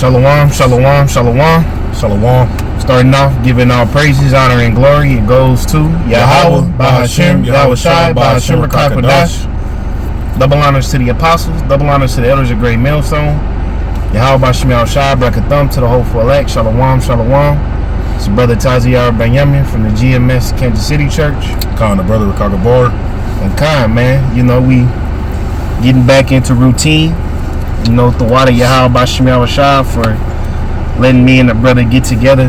Shalom, shalom, shalom, shalom. Starting off, giving all praises, honor, and glory. It goes to YAHAWAH, bahasham, YAHAWASHI, bahasham, Rakakadash. Double honors to the apostles, double honors to the elders of Great Millstone. YAHAWAH, bahasham, YAHAWASHI, Brakathum to the hopeful elect. Shalom, shalom. It's your brother Taziar Benyamin from the GMS Kansas City Church. Khan, the brother Ricardo Bar. And Khan, man, you know, we getting back into routine. You know, the water YAHAWAH, bahasham, YAHAWASHI for letting me and the brother get together.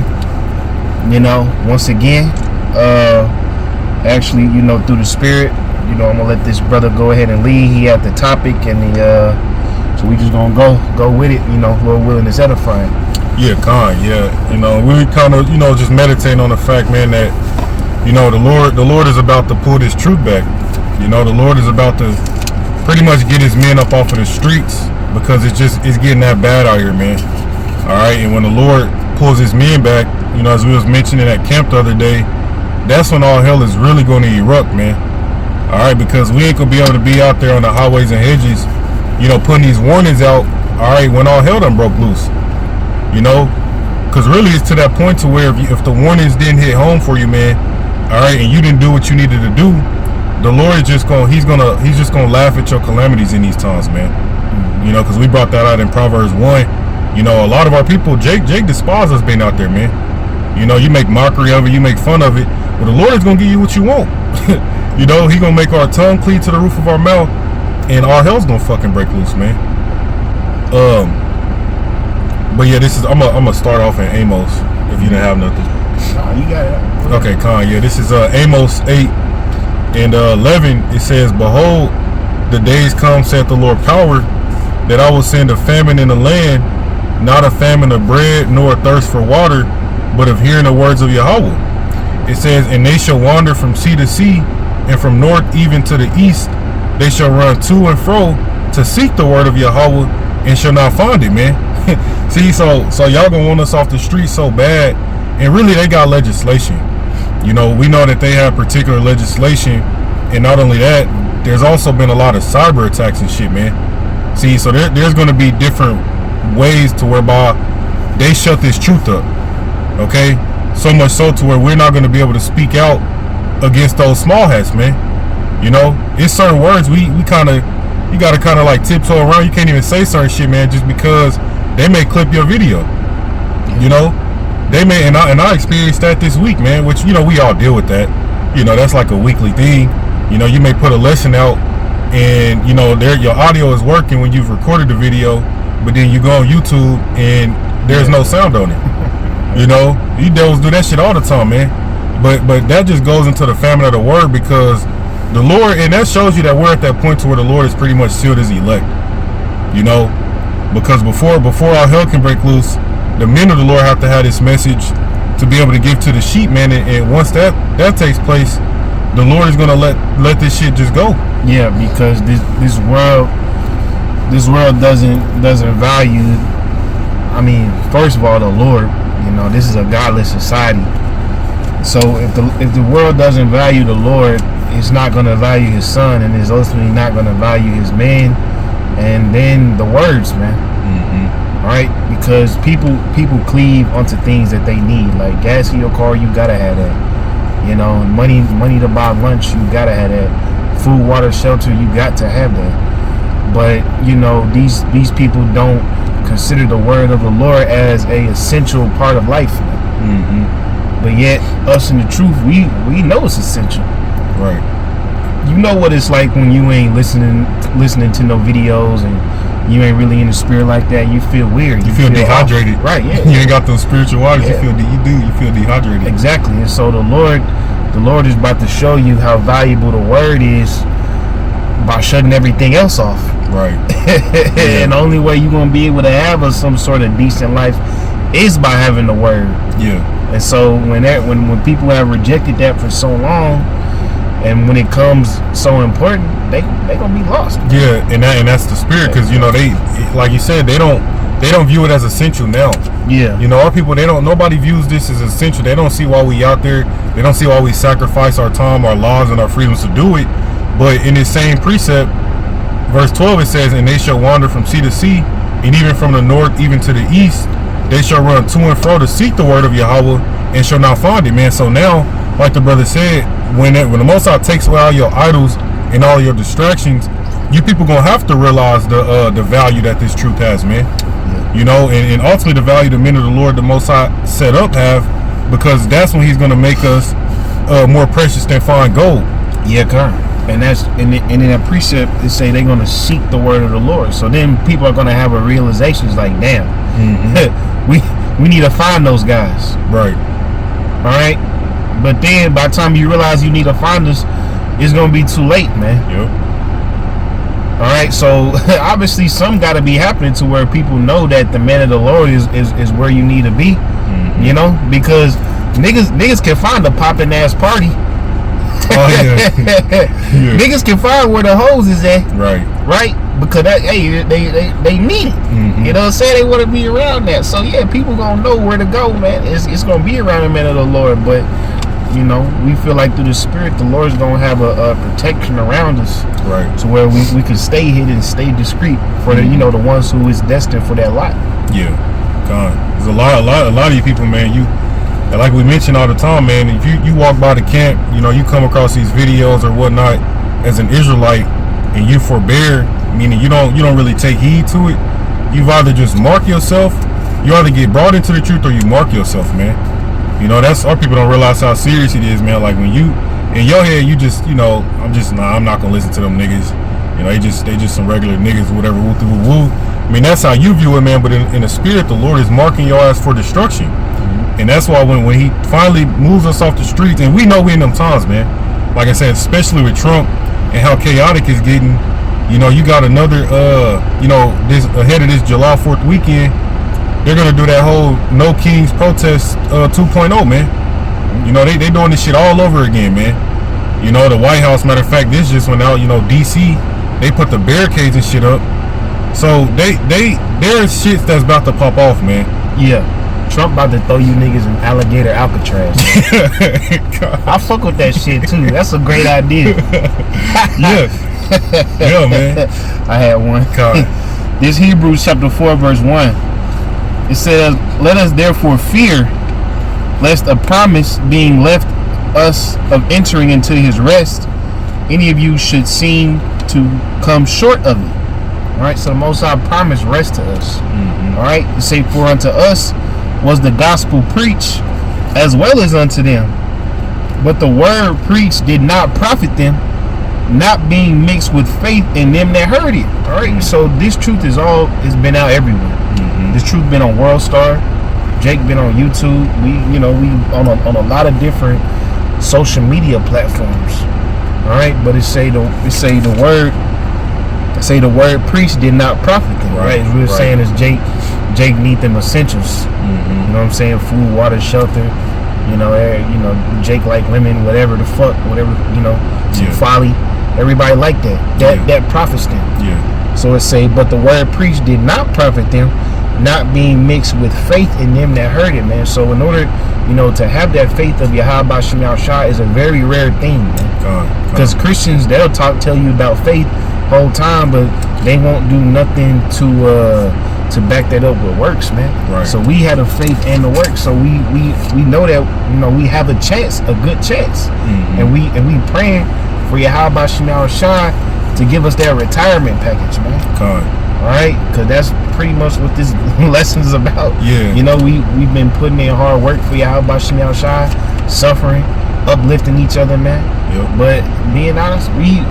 You know, once again, actually, you know, through the spirit, you know, I'm gonna let this brother go ahead and lead. He had the topic, and so we just gonna go with it. You know, Lord willing, is edifying. Yeah, Khan. Yeah, you know, we kind of, you know, just meditating on the fact, man, that, you know, the Lord is about to pull this truth back. You know, the Lord is about to pretty much get his men up off of the streets, because it's getting that bad out here, man. All right, and when the Lord pulls his men back, you know, as we was mentioning at camp the other day, that's when all hell is really going to erupt, man. All right, because we ain't gonna be able to be out there on the highways and hedges, you know, putting these warnings out. All right, when all hell done broke loose, you know, because really it's to that point to where if the warnings didn't hit home for you, man, all right, and you didn't do what you needed to do, the Lord is just he's just gonna laugh at your calamities in these times, man. You know, because we brought that out in Proverbs 1. You know, a lot of our people, Jake despises us being out there, man. You know, you make mockery of it, you make fun of it, but the Lord is gonna give you what you want. You know, he gonna make our tongue cleave to the roof of our mouth, and all hell's gonna fucking break loose, man. But yeah, I'm gonna start off in Amos, if you didn't have nothing. Nah, you got it. Okay, Khan. Yeah, this is Amos 8 and 11. It says, "Behold, the days come, saith the Lord power, that I will send a famine in the land, not a famine of bread, nor a thirst for water, but of hearing the words of YAHAWAH." It says, "And they shall wander from sea to sea, and from north even to the east. They shall run to and fro to seek the word of YAHAWAH, and shall not find it," man. See, so y'all gonna want us off the street so bad, and really they got legislation. You know, we know that they have particular legislation, and not only that, there's also been a lot of cyber attacks and shit, man. See, so there's going to be different ways to whereby they shut this truth up, okay? So much so to where we're not going to be able to speak out against those small hats, man. You know, it's certain words you got to kind of like tiptoe around. You can't even say certain shit, man, just because they may clip your video. You know, they may, and I experienced that this week, man, which, you know, we all deal with that. You know, that's like a weekly thing. You know, you may put a lesson out, and, you know, your audio is working when you've recorded the video, but then you go on YouTube and there's no sound on it. You know, you devils do that shit all the time, man. But that just goes into the famine of the word, because the Lord, and that shows you that we're at that point to where the Lord is pretty much sealed his elect. You know, because before all hell can break loose, the men of the Lord have to have this message to be able to give to the sheep, man. And once that takes place, the Lord is gonna let this shit just go. Yeah, because this world doesn't value. I mean, first of all, the Lord. You know, this is a godless society. So if the world doesn't value the Lord, it's not gonna value his son, and it's ultimately not gonna value his man, and then the words, man. Mm-hmm. Right? Because people cleave onto things that they need, like gas in your car, you gotta have that. You know, money to buy lunch, you gotta have that. Food, water, shelter, you got to have that. But, you know, these people don't consider the word of the Lord as a essential part of life. Mm-hmm. But yet, us in the truth, we know it's essential. Right. You know what it's like when you ain't listening to no videos, and you ain't really in the spirit like that. You feel weird. You feel dehydrated. Right, yeah. You ain't got those spiritual waters. Yeah. You feel dehydrated. Exactly. And so the Lord is about to show you how valuable the word is by shutting everything else off. Right. And the only way you're gonna be able to have some sort of decent life is by having the word. Yeah. And so when people have rejected that for so long, and when it comes so important, they gonna be lost. Yeah, and that's the spirit, because, you know, they, like you said, they don't view it as essential now. Yeah. You know, our people, nobody views this as essential. They don't see why we out there. They don't see why we sacrifice our time, our lives, and our freedoms to do it. But in this same precept, verse 12, it says, "And they shall wander from sea to sea, and even from the north, even to the east, they shall run to and fro to seek the word of Yahweh, and shall not find it, man. So now, like the brother said, when the Most High takes away all your idols and all your distractions, you people gonna have to realize the value that this truth has, man. Yeah. You know, and ultimately the value the men of the Lord, the Most High set up, have, because that's when He's gonna make us more precious than fine gold. Yeah, God. And that's and in that precept, it say they're gonna seek the word of the Lord. So then people are gonna have a realization, it's like, damn, we need to find those guys, right? All right. But then by the time you realize you need to find us, it's gonna be too late, man. Yep. All right, so obviously some got to be happening to where people know that the man of the Lord is where you need to be, you know, because niggas can find a popping ass party. Oh yeah. Niggas can find where the hoes is at. Right. Because they need it. You know what I'm saying? They want to be around that. So yeah, people gonna know where to go, man. It's gonna be around the man of the Lord, but you know, we feel like through the Spirit, the Lord's gonna have a protection around us, right? To where we can stay hidden, stay discreet for the the ones who is destined for that lot. Yeah, God. There's a lot of you people, man. And like we mention all the time, man. If you walk by the camp, you know, you come across these videos or whatnot as an Israelite, and you forbear, meaning you don't really take heed to it. You've either just mark yourself, you either get brought into the truth, or you mark yourself, man. You know, that's our people don't realize how serious it is, man. Like when you in your head, you just, you know, I'm not gonna listen to them niggas. You know, they just some regular niggas, whatever, woo woo woo. I mean, that's how you view it, man. But in the spirit, the Lord is marking your ass for destruction. And that's why when He finally moves us off the streets, and we know we in them times, man. Like I said, especially with Trump and how chaotic it's getting. You know, you got another, you know, this ahead of this July 4th weekend. They're gonna do that whole No Kings protest 2.0, man. You know, they doing this shit all over again, man. You know, the White House, matter of fact, this just went out. You know, DC, they put the barricades and shit up. So there's shit that's about to pop off, man. Yeah, Trump about to throw you niggas in alligator Alcatraz. I fuck with that shit too. That's a great idea. Yeah, yeah, man. I had one. God. This Hebrews chapter 4 verse 1. It says, "Let us therefore fear, lest a promise being left us of entering into His rest, any of you should seem to come short of it." All right, so the Most High promised rest to us. All right, it say, "For unto us was the gospel preached, as well as unto them. But the word preached did not profit them, not being mixed with faith in them that heard it." All right, so this truth it's been out everywhere. This truth been on World Star, Jake been on YouTube. We on a lot of different social media platforms. All right, but it say the word preached did not profit them. Right, as we were saying, is Jake need them essentials. You know what I'm saying? Food, water, shelter. You know, Jake like women, whatever the fuck, whatever, you know, some folly. Everybody like that. That profits them. Yeah. So it say, but the word preached did not profit them, not being mixed with faith in them that heard it, man. So in order, you know, to have that faith of YAHAWASHI is a very rare thing, man. Because Christians, they'll tell you about faith whole time, but they won't do nothing to back that up with works, man. Right. So we had a faith and the work, so we know that, you know, we have a chance, a good chance, and we praying for YAHAWASHI to give us that retirement package, man. All right, because that's pretty much what this lesson is about. Yeah. You know, we've been putting in hard work for YAHAWASHI, suffering, uplifting each other, man. Yep. But being honest, we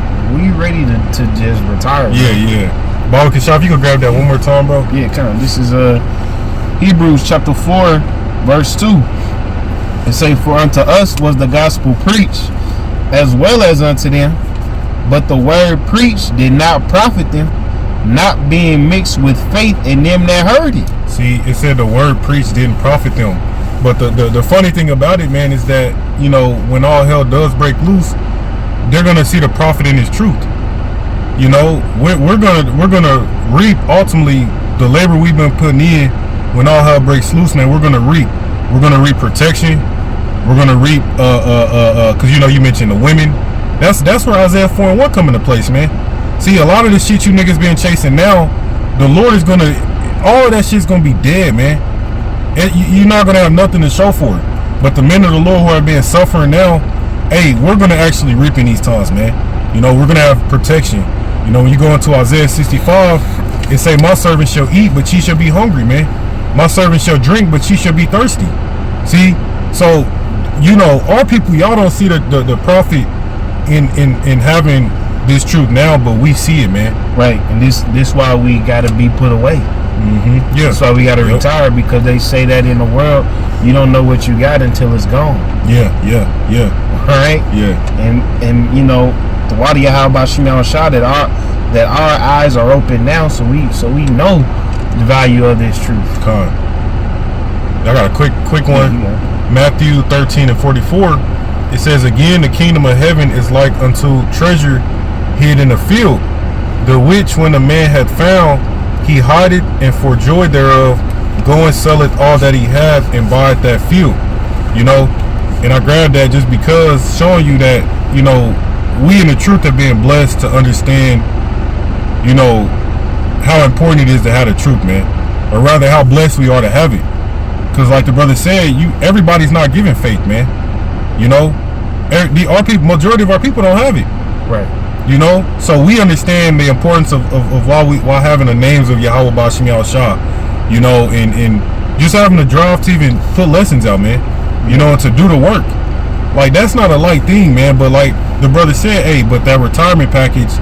ready to just retire. Yeah. Baba Kashaf, you can grab that one more time, bro. Yeah, kind of. This is Hebrews chapter 4, verse 2. It say, "For unto us was the gospel preached, as well as unto them, but the word preached did not profit them, not being mixed with faith in them that heard it." See, it said the word preached didn't profit them. But the funny thing about it, man, is that, you know, when all hell does break loose, they're gonna see the profit in His truth. You know, we're gonna reap ultimately the labor we've been putting in. When all hell breaks loose, man, we're gonna reap protection. We're gonna reap because you know, you mentioned the women. That's where Isaiah 4:1 come into place, man. See, a lot of the shit you niggas been chasing now, the Lord is gonna all of that shit's gonna be dead, man. You're not gonna have nothing to show for it. But the men of the Lord who are being suffering now, hey, we're gonna actually reap in these times, man. You know, we're gonna have protection. You know, when you go into Isaiah 65, it say, my servant shall eat, but she shall be hungry, man. My servant shall drink, but she shall be thirsty. See, so you know, our people, y'all don't see the profit in having this truth now, but we see it, man. Right, and this why we gotta be put away. Yeah, that's why we gotta retire, because they say that in the world you don't know what you got until it's gone. Yeah. All right. Yeah. And you know, the water YAHAWASHI that our eyes are open now, so we know the value of this truth. Con. I got a quick one. Matthew 13:44. It says, again, the kingdom of heaven is like unto treasure hid in a field, the which when a man had found, he hid it, and for joy thereof go and sell it all that he hath and buy it that field. You know, and I grabbed that just because, showing you that, you know, we in the truth are being blessed to understand, you know, how important it is to have the truth, man, or rather how blessed we are to have it. Because like the brother said, everybody's not given faith, man. You know, our people, majority of our people don't have it. Right. You know, so we understand the importance of why having the names of Yahawah, bahasham, YAHAWASHI, you know, and just having the drive to even put lessons out, man, you know, and to do the work. Like, that's not a light thing, man. But like the brother said, hey, but that retirement package,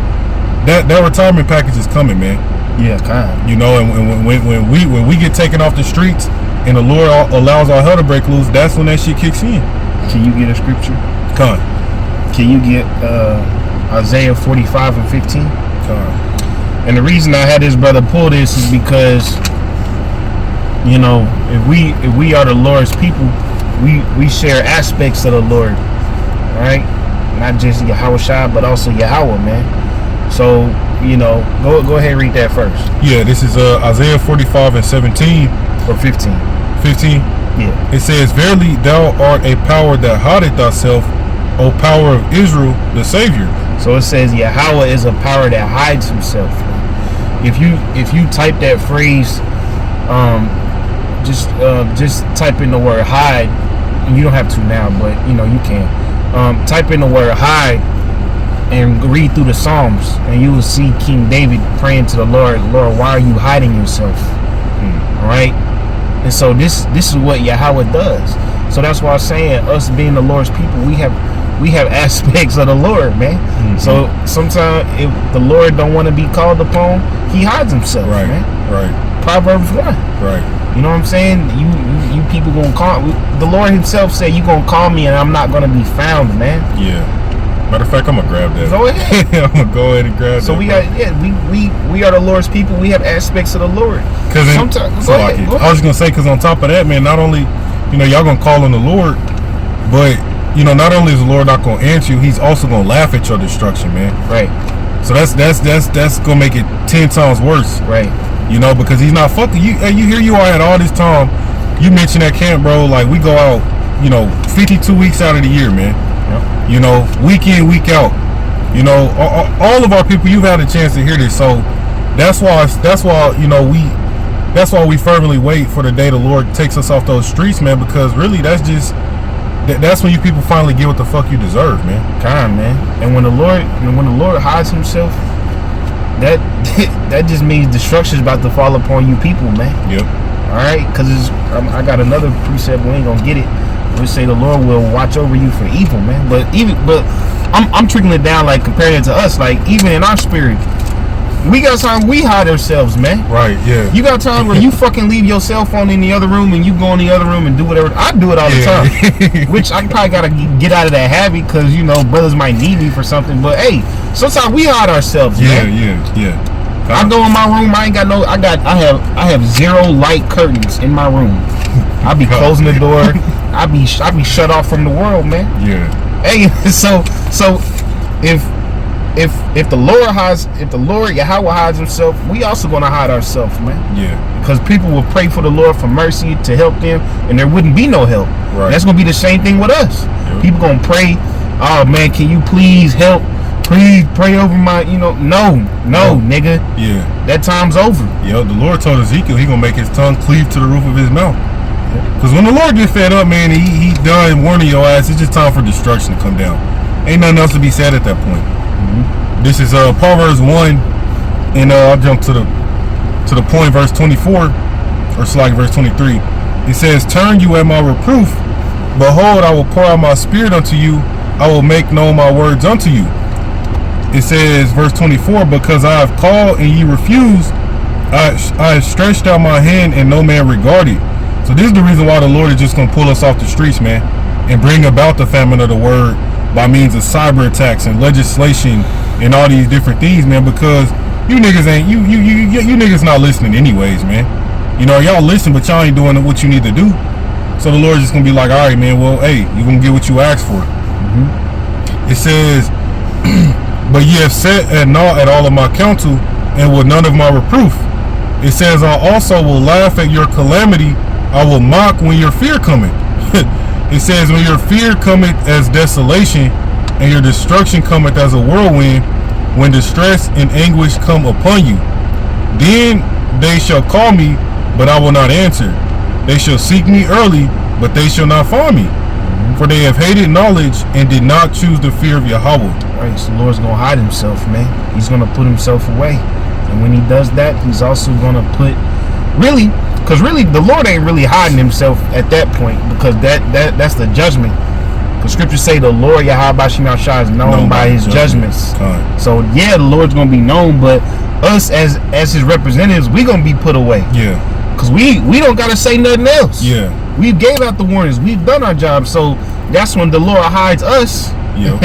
that retirement package is coming, man. Yeah, kind of. You know, and when we get taken off the streets and the Lord allows our hell to break loose, that's when that shit kicks in. Can you get a scripture? Con. Can you get Isaiah 45:15? And the reason I had this brother pull this is because, you know, if we are the Lord's people, we share aspects of the Lord, right? Not just YAHAWASHI, but also Yahawah, man. So, you know, go ahead and read that first. Yeah, this is Isaiah 45:17 or 15. 15. Yeah. It says, verily thou art a power that hideth thyself, O power of Israel, the Savior. So it says Yahawah is a power that hides himself. If you type that phrase, just type in the word hide. You don't have to now, but you know you can. Type in the word hide and read through the Psalms, and you will see King David praying to the Lord, Lord, why are you hiding yourself? All right. And so this is what Yahawah does. So that's why I'm saying, us being the Lord's people, we have aspects of the Lord, man. So sometimes if the Lord don't want to be called upon, he hides himself, right, man. Right. Proverbs 1. Right. You know what I'm saying? You people gonna call, the Lord himself said, you gonna call me and I'm not gonna be found, man. Yeah. Matter of fact, I'm gonna grab that. Go ahead. I'm gonna go ahead and grab that. So we got, we are the Lord's people. We have aspects of the Lord. Because sometimes, I was just gonna say, because on top of that, man, not only, you know, y'all gonna call on the Lord, but you know, not only is the Lord not gonna answer you, he's also gonna laugh at your destruction, man. Right. So that's gonna make it 10 times worse. Right. You know, because he's not fucking you. Hey, here you are at all this time. You mentioned that camp, bro. Like, we go out, you know, 52 weeks out of the year, man. Yep. You know, week in, week out. You know, all of our people, you've had a chance to hear this. So that's why you know, that's why we fervently wait for the day the Lord takes us off those streets, man. Because really, that's when you people finally get what the fuck you deserve, man. Kind, man. And when the Lord hides himself, that just means destruction is about to fall upon you people, man. Yep. All right, because I got another precept. We ain't gonna get it. We say the Lord will watch over you for evil, man. But I'm trickling it down, like comparing it to us, like even in our spirit, we got times we hide ourselves, man. Right. Yeah. You got times where you fucking leave your cell phone in the other room and you go in the other room and do whatever. I do it all the time, which I probably gotta get out of that habit because you know brothers might need me for something. But hey, sometimes we hide ourselves, man. Yeah. I go in my room. I ain't got no. I have zero light curtains in my room. I be closing the door. I be shut off from the world, man. Yeah. Hey, so if the Lord Yahawah hides himself, we also gonna hide ourselves, man. Yeah. Because people will pray for the Lord for mercy to help them, and there wouldn't be no help. Right. That's gonna be the same thing with us. Yep. People gonna pray, oh man, can you please help please pray over my, no, nigga. Yeah. That time's over. Yeah, the Lord told Ezekiel he gonna make his tongue cleave to the roof of his mouth. Because when the Lord get fed up, man, he done warning your ass. It's just time for destruction to come down. Ain't nothing else to be said at that point. This is Proverbs 1, and I'll jump to the point, verse 24, or slide verse 23. It says, "Turn you at my reproof. Behold, I will pour out my spirit unto you. I will make known my words unto you." It says, verse 24, "Because I have called and ye refused, I have stretched out my hand and no man regarded." So this is the reason why the Lord is just going to pull us off the streets, man, and bring about the famine of the word by means of cyber attacks and legislation and all these different things, man, because you niggas ain't, you niggas not listening anyways, man. Y'all listen, but y'all ain't doing what you need to do. So the Lord's just going to be like, all right, man, well, hey, you're going to get what you asked for. It says, "But ye have set at naught at all of my counsel, and with none of my reproof." It says, "I also will laugh at your calamity. I will mock when your fear cometh." It says, "When your fear cometh as desolation, and your destruction cometh as a whirlwind, when distress and anguish come upon you. Then they shall call me, but I will not answer. They shall seek me early, but they shall not find me. For they have hated knowledge and did not choose the fear of Yahawah." Right, so the Lord's going to hide himself, man. He's going to put himself away. And when he does that, he's also going to put, because the Lord ain't really hiding himself at that point, because that's the judgment. Because scriptures say the Lord YAHAWASHI is known by his judgments. So yeah, the Lord's going to be known, but us as his representatives, we going to be put away. Yeah. Because we don't got to say nothing else. Yeah. We gave out the warnings. We've done our job. So that's when the Lord hides us. Yep.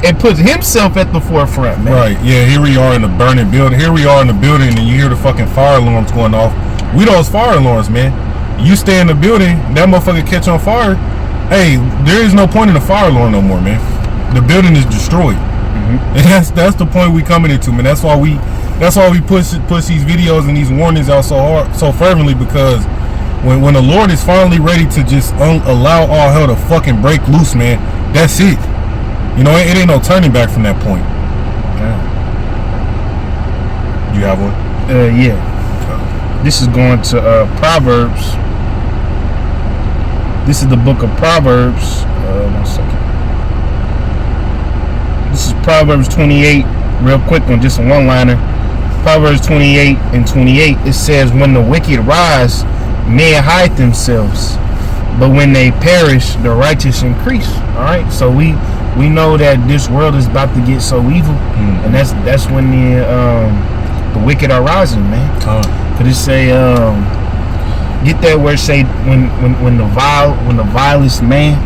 and puts himself at the forefront, man. Right, yeah, here we are in the burning building. Here we are in the building, and you hear the fucking fire alarms going off. We those fire alarms, man. You stay in the building, that motherfucker catch on fire. Hey, there is no point in the fire alarm no more, man. The building is destroyed. And that's the point we coming into, man. That's why we push these videos and these warnings out so hard, so fervently, because when the Lord is finally ready to just allow all hell to fucking break loose, man, that's it. It ain't no turning back from that point. You have one? Yeah. This is going to Proverbs. This is the book of Proverbs. 1 second. This is Proverbs 28. Real quick one, just a one-liner. Proverbs 28 and 28. It says, "When the wicked rise, men hide themselves, but when they perish, the righteous increase." All right, so we know that this world is about to get so evil, and that's when the wicked are rising, man. Could it say get that where it say when the vilest man?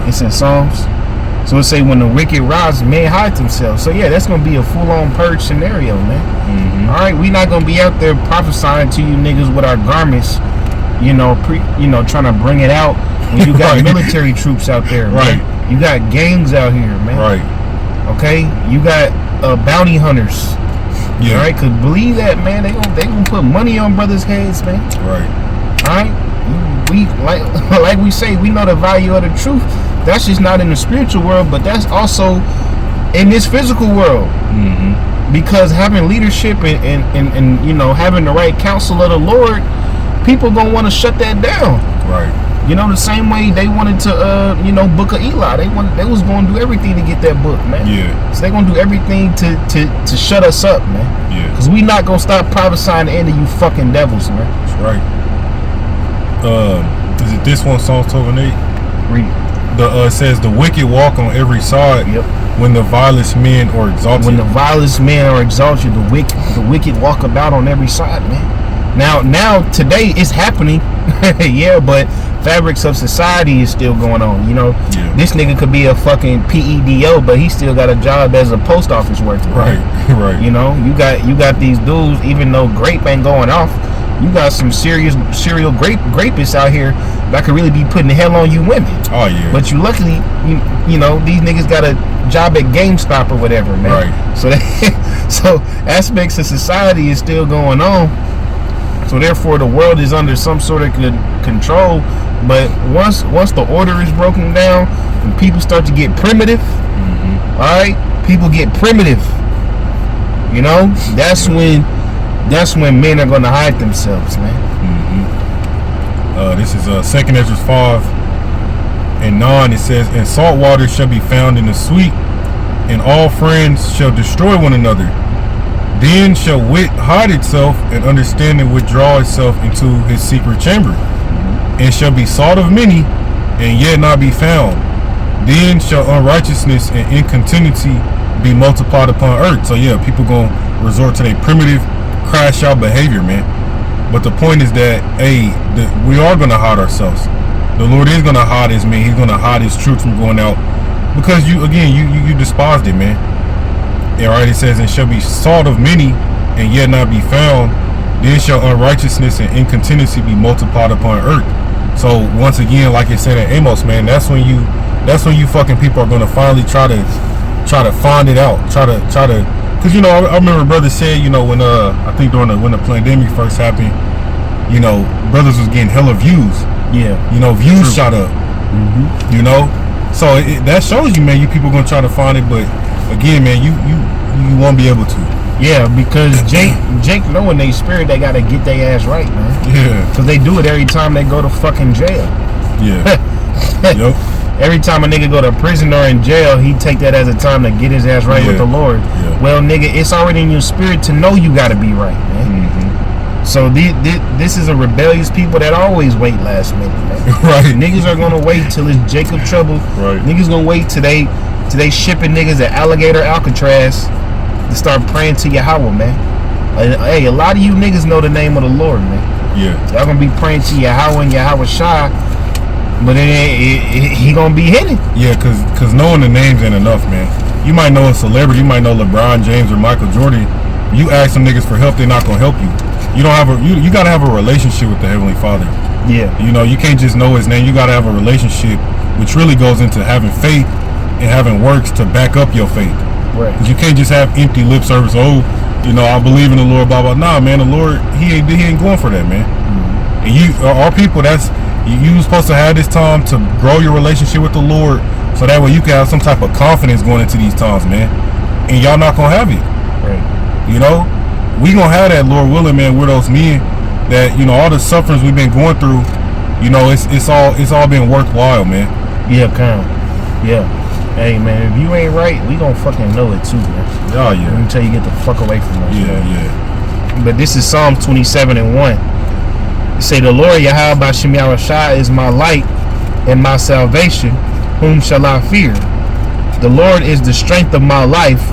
It's in Psalms. So it say when the wicked rise, men hide themselves. So yeah, that's gonna be a full-on purge scenario, man. All right, we not gonna be out there prophesying to you niggas with our garments, trying to bring it out when you got military troops out there, man. You got gangs out here, man. Right. Okay, you got bounty hunters. Yeah. All right, cause believe that, man. They gonna put money on brothers' heads, man. Right. All right. We like we say, we know the value of the truth. That's just not in the spiritual world, but that's also in this physical world. Because having leadership and having the right counsel of the Lord, people gonna want to shut that down. Right. The same way they wanted to book of Eli. They was gonna do everything to get that book, man. Yeah. So they gonna do everything to shut us up, man. Yeah. Cause we not gonna stop prophesying the end of you fucking devils, man. That's right. Is it this one, Psalms 12 and 8? Read it. It says the wicked walk on every side. Yep. When the vilest men are exalted. When the vilest men are exalted, the wicked walk about on every side, man. Now today it's happening. Yeah, but fabrics of society is still going on. Yeah. This nigga could be a fucking PEDO, but he still got a job as a post office worker. Right. Right. You got these dudes. Even though grape ain't going off, you got some serious serial rapists out here that could really be putting the hell on you women. Oh yeah. But you luckily, these niggas got a job at GameStop or whatever, man. Right. So aspects of society is still going on. So therefore, the world is under some sort of control. But once the order is broken down and people start to get primitive, Alright? People get primitive. You know? That's when men are gonna hide themselves, man. This is 2nd Ezra 5:9. It says, and salt water shall be found in the sweet, and all friends shall destroy one another. Then shall wit hide itself, and understanding withdraw itself into his secret chamber, and shall be sought of many, and yet not be found. Then shall unrighteousness and incontinency be multiplied upon earth. So yeah, people gonna resort to their primitive, crash out behavior, man. But the point is that, hey, we are gonna hide ourselves. The Lord is gonna hide his man. He's gonna hide his truth from going out, because you despised it, man. All right, it says, and shall be sought of many, and yet not be found. Then shall unrighteousness and incontinency be multiplied upon earth. So once again, like it said in Amos, man, that's when you fucking people are gonna finally try to find it out, try to, because you know, I remember brother said, you know, when I think when the pandemic first happened, you know, brothers was getting hella views. Yeah, you know, views shot up. You know, so that shows you, man, you people gonna try to find it, but again, man, you won't be able to. Yeah, because Jake knowing they spirit, they gotta get their ass right, man. Yeah, because they do it every time they go to fucking jail. Yeah. Yep. Every time a nigga go to prison or in jail, he take that as a time to get his ass right with the Lord. Yeah. Well, nigga, it's already in your spirit to know you gotta be right, man. So this is a rebellious people that always wait last minute, man. Right. Niggas are gonna wait till it's Jacob trouble. Right. Niggas gonna wait till they shipping niggas at Alligator Alcatraz to start praying to Yahawah, man. Hey, a lot of you niggas know the name of the Lord, man. Yeah. Y'all gonna be praying to Yahawah and YAHAWASHI, but he gonna be hitting. Yeah, cause knowing the names ain't enough, man. You might know a celebrity, you might know LeBron James or Michael Jordan. You ask some niggas for help, they're not gonna help you. You don't have you gotta have a relationship with the Heavenly Father. Yeah. You know, you can't just know his name. You gotta have a relationship, which really goes into having faith and having works to back up your faith. Right. Because you can't just have empty lip service. Oh, you know, I believe in the Lord, blah blah. Nah, man, the Lord, he ain't going for that, man. And our people, you supposed to have this time to grow your relationship with the Lord, so that way you can have some type of confidence going into these times, man. And y'all not gonna have it. Right. You know, we gonna have that, Lord willing, man. We're those men that, you know, all the sufferings we've been going through, you know, it's all been worthwhile, man. Yeah, yeah. Hey, man, if you ain't right, we gonna fucking know it too, man. Oh yeah. Until you get the fuck away from us. Yeah, man. yeah. But this is Psalm 27:1. It say, the Lord Yahawah bahasham Yahawashi is my light and my salvation. Whom shall I fear? The Lord is the strength of my life.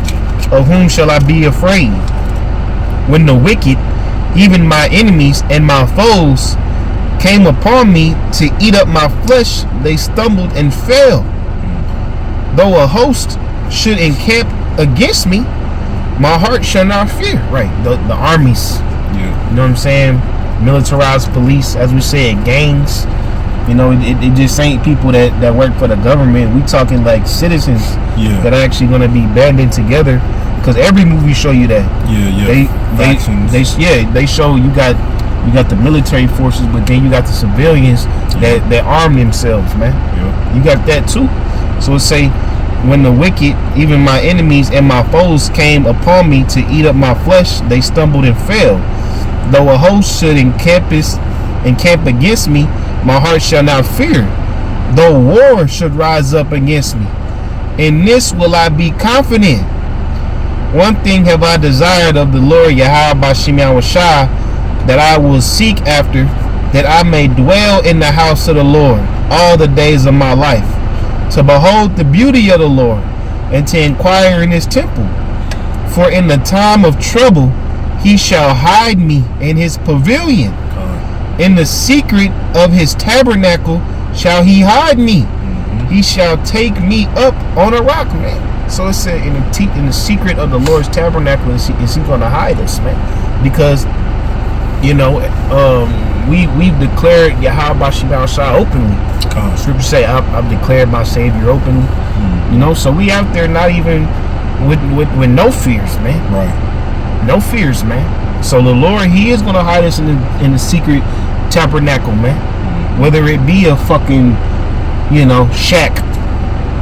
Of whom shall I be afraid? When the wicked, even my enemies and my foes, came upon me to eat up my flesh, they stumbled and fell. Though a host should encamp against me, my heart shall not fear. Right, the armies. Yeah. You know what I'm saying? Militarized police, as we said, gangs. You know, it just ain't people that work for the government. We talking like citizens that are actually going to be banding together. Because every movie show you that. Yeah. They show you got the military forces, but then you got the civilians that arm themselves, man. Yeah. You got that too. So it say, when the wicked, even my enemies and my foes, came upon me to eat up my flesh, they stumbled and fell. Though a host should encamp against me, my heart shall not fear. Though war should rise up against me, in this will I be confident. One thing have I desired of the Lord Yahawah bahasham Yahawashi, that I will seek after, that I may dwell in the house of the Lord all the days of my life, to behold the beauty of the Lord, and to inquire in his temple. For in the time of trouble he shall hide me in his pavilion. In the secret of his tabernacle shall he hide me. He shall take me up on a rock, man. So it said, in the secret of the Lord's tabernacle is he going to hide us, man? Because, you know, we've declared Yahawah bahasham Yahawashi openly. Scripture say, I've declared my Savior openly. You know, so we out there not even with no fears, man. Right. No fears, man. So the Lord, he is going to hide us in the secret tabernacle, man. Whether it be a fucking, you know, shack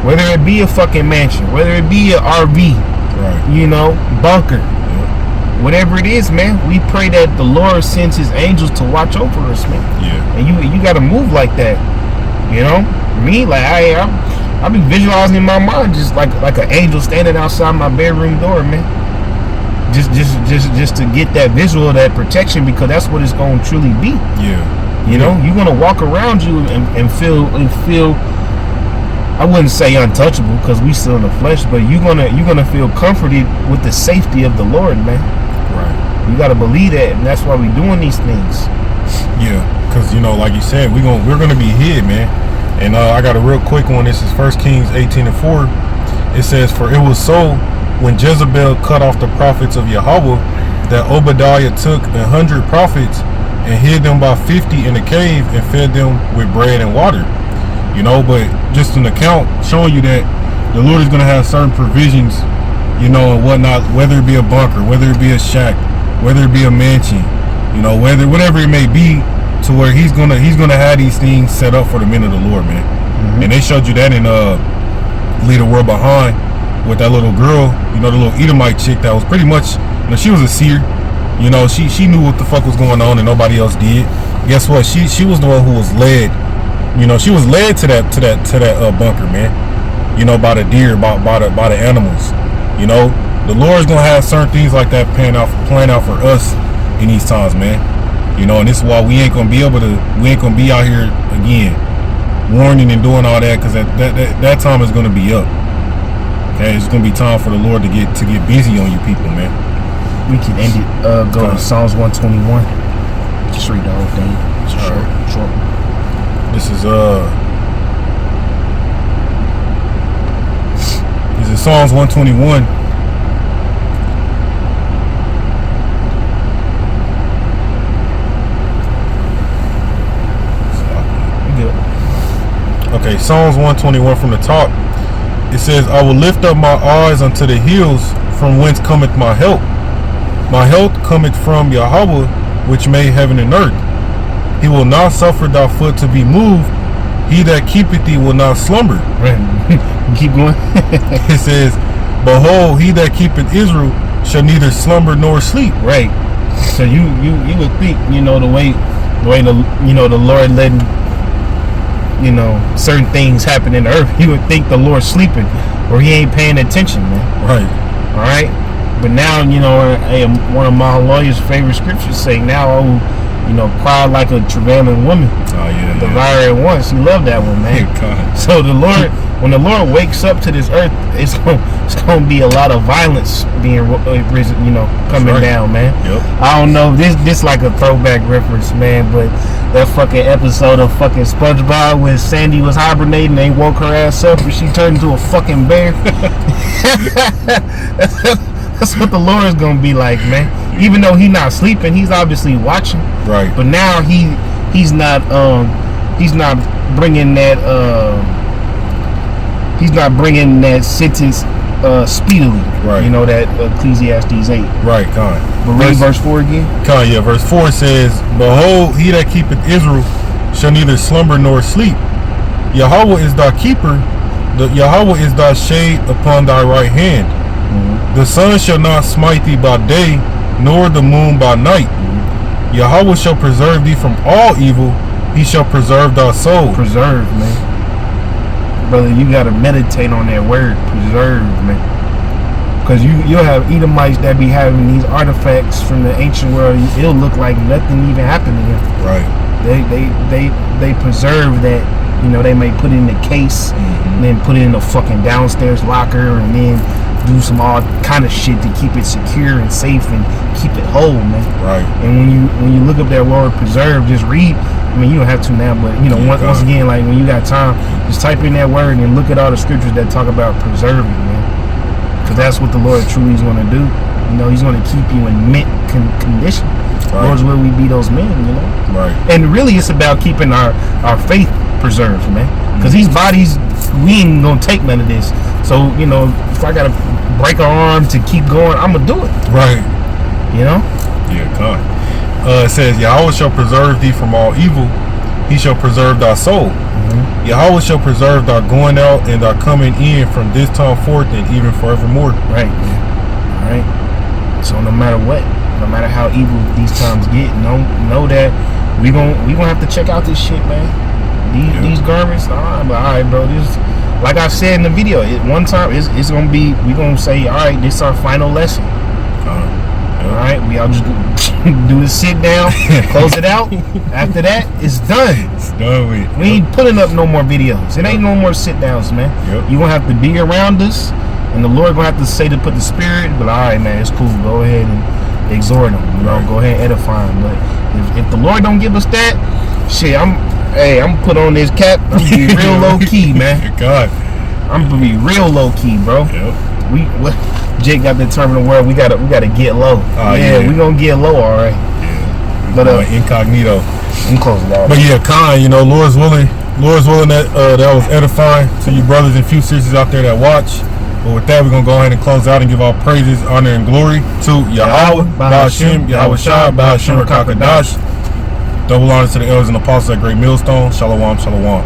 Whether it be a fucking mansion, whether it be an RV, Right. you know, bunker, Yeah. whatever it is, man, we pray that the Lord sends His angels to watch over us, man. Yeah. And you got to move like that, you know. Me, like I be visualizing in my mind just like an angel standing outside my bedroom door, man. Just to get that visual of that protection, because that's what it's gonna truly be. Yeah. You know, you're gonna walk around you and feel. I wouldn't say untouchable because we still in the flesh, but you're gonna feel comforted with the safety of the Lord, man. Right. You gotta believe that, and that's why we're doing these things. Yeah, because like you said, we're gonna be hid, man. And I got a real quick one. This is 1 Kings 18:4. It says, "For it was so when Jezebel cut off the prophets of Yahawah, that Obadiah took 100 prophets and hid them by 50 in a cave and fed them with bread and water." But just an account showing you that the Lord is gonna have certain provisions, and whatnot, whether it be a bunker, whether it be a shack, whether it be a mansion, whatever it may be, to where he's gonna have these things set up for the men of the Lord, man. Mm-hmm. And they showed you that in Leave the World Behind with that little girl, the little Edomite chick that was pretty much, she was a seer. She knew what the fuck was going on and nobody else did. Guess what? She was the one who was led. She was led to that bunker, man. By the deer, by the animals. The Lord's gonna have certain things like that planned out for us in these times, man. And this is why we ain't gonna be out here again warning and doing all that, because that time is gonna be up. Okay, it's gonna be time for the Lord to get busy on you people, man. We can end it. Go to Psalms 121. Just read the whole thing. It's short. This is Psalms 121. Okay, Psalms 121 from the top. It says, "I will lift up my eyes unto the hills, from whence cometh my help. My help cometh from Yahawah, which made heaven and earth. He will not suffer thy foot to be moved. He that keepeth thee will not slumber." Right. Keep going. It says, "Behold, he that keepeth Israel shall neither slumber nor sleep." Right. So you would think, the way the Lord letting certain things happen in the earth, you would think the Lord's sleeping or He ain't paying attention, man. Right. All right. But now, one of my lawyer's favorite scriptures say, "Now, cry like a travailing woman." Oh yeah. Devour at once. You love that one, man. God. So the Lord, when the Lord wakes up to this earth, it's gonna be a lot of violence being risen, coming down, man. Yep. I don't know. This like a throwback reference, man, but that fucking episode of fucking SpongeBob when Sandy was hibernating, they woke her ass up and she turned into a fucking bear. That's what the Lord is gonna be like, man. Even though He's not sleeping, He's obviously watching. Right. But now He's not bringing that sentence speedily. Right. That Ecclesiastes 8. Right, Con. But read verse 4 again. Con, yeah, verse 4 says, "Behold, he that keepeth Israel shall neither slumber nor sleep. Yahawah is thy keeper, Yahawah is thy shade upon thy right hand. Mm-hmm. The sun shall not smite thee by day, nor the moon by night. Mm-hmm. Yahawah shall preserve thee from all evil, he shall preserve thy soul." Preserve, man. Brother, you gotta meditate on that word, preserve, man. Because you'll have Edomites that be having these artifacts from the ancient world. It'll look like nothing even happened to them. Right. They preserve that. They may put it in the case, mm-hmm. and then put it in the fucking downstairs locker, and then do some all kind of shit to keep it secure and safe and keep it whole, man. Right. And when you look up that word preserve, just read. I mean, you don't have to now, but once again, like when you got time, just type in that word and look at all the scriptures that talk about preserving, man. Because that's what the Lord truly is going to do. He's going to keep you in mint condition. Right. Lord's will we be those men, Right. And really, it's about keeping our faith preserved, man. Because these bodies, we ain't going to take none of this. So, if I got to break an arm to keep going, I'm going to do it. Right. Yeah, God. It says, "Yahawah shall preserve thee from all evil. He shall preserve thy soul. Mm-hmm. Yahweh shall preserve our going out and our coming in from this time forth and even forevermore. Right, man. All right. So no matter what, no matter how evil these times get, know that we gonna have to check out this shit, man. These garments, but all right, bro. This, like I said in the video, one time it's gonna be, we gonna say, all right, this is our final lesson. All right, we all just do a sit down, close it out. After that, it's done. It's done with. We ain't putting up no more videos. It ain't no more sit downs, man. You gonna have to be around us, and the Lord gonna have to say to put the spirit. But all right, man, it's cool. Go ahead and exhort them. You know, go ahead and edify them. But if the Lord don't give us that, shit, I'm put on this cap. I'm gonna be real low key, man. God, I'm gonna be real low key, bro. Jake got the term in the world. We gotta get low. We gonna get low, all right. Yeah, but incognito. I'm close it out. But yeah, Khan, you know, Lord's willing that was edifying to you brothers and few sisters out there that watch. But with that, we're gonna go ahead and close out and give our praises, honor, and glory to Yahawah, bahasham, YAHAWASHI, bahasham, Double honor to the elders and apostles at Great Millstone. Shalom, shalom.